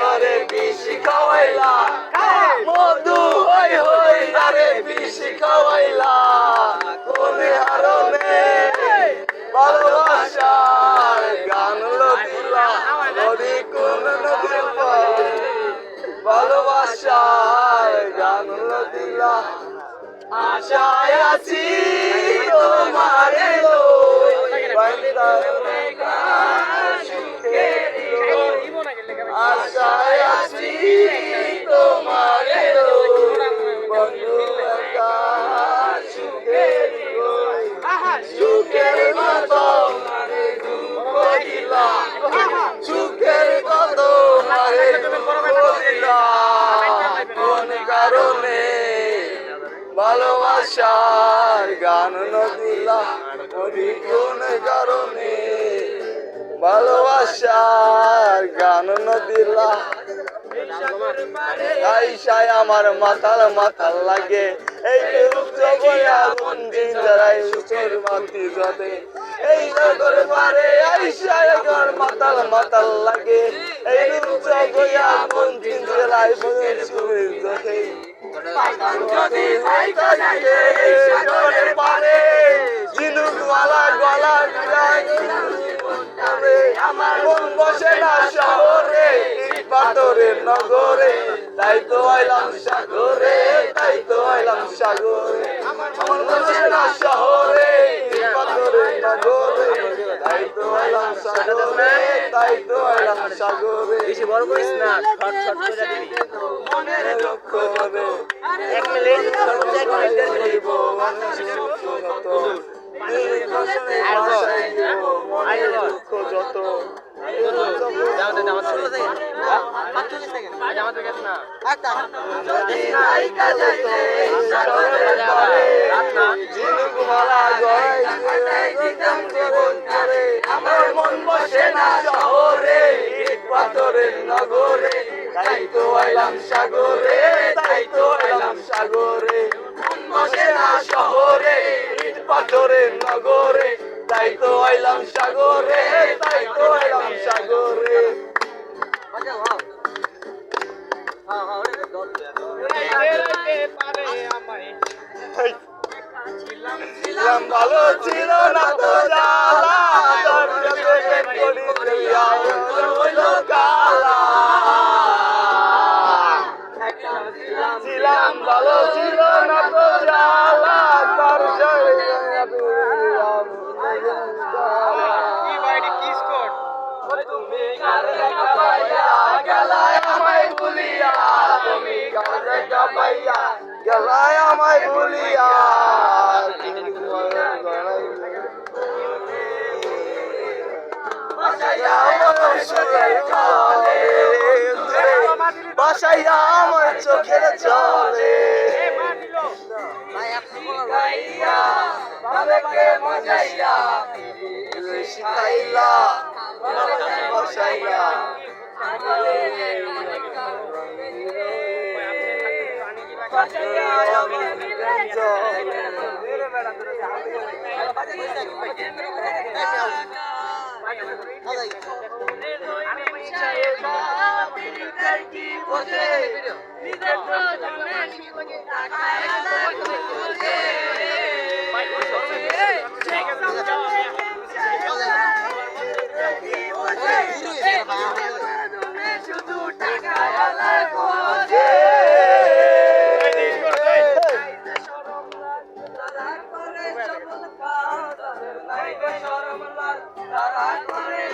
আরে বেশি খাওয়াইলা মধু হই হই আরে বেশি খাওয়াইলা কোনে হারনে ভালোবাসার গান লদিলা নদী কোন নদীর পাড়ে ভালোবাসার গান লদিলা আশায় আছি তোমারে লই আশায় আছি তোমারে লই বন্ধু একা সুখের মতো মারে দুঃখ দিলা সুখের কত মারে দুঃখ দিলা কোন কারণে ভালোবাসার গান নদিলা নদী কোন কারণে ভালোবাসার গান নদিলা আইসায় আমার মাথাল মাথাল লাগে এই মাতি যাতে এই নগর পারে আইসায় আমার মাতাল মাতাল লাগে এই জগয়া মন্দির জেলায় যাতে যদি হইতো যাইতে সাগরের পারে ঝিনুক মালা গলা আমার মন বসে না শহরে পাথরের নগরে তাই তো আইলাম সাগরে তাই তো আইলাম সাগরে আমার মন বসে না শহরে পাথরের নগরে তাই তো আইলাম সাগরে তাই তো আইলাম সাগরে বেশি বড় করিস না শর্ট শর্ট করে দিবি মনের দুঃখ হবে 1 মিনিট সর্বোচ্চ 1 মিনিট দিব মানুষের দুঃখ যত দুঃখ যত আমার মন বসে না শহরে পাথরের নগরে তাই তো আইলাম সাগরে তাই তো আইলাম সাগরে মন বসে না শহরে পাথরের নগরে তাই তো আইলাম সাগরে তাই তো আইলাম সাগরে ছিলাম ভালো ছিল না তো জ্বালা ছিলাম ভালো ছিল না তো জ্বালা তার তুমি কার দেখা পাইয়া গেলায় আমায় ভুলিয়া তুমি কার দেখা পাইয়া গেলায় আমায় ভুলিয়া বাসাইয়া আমার চোখের জলে মজাইয়া শিখাইলা বসাইয়া শুধু টাকা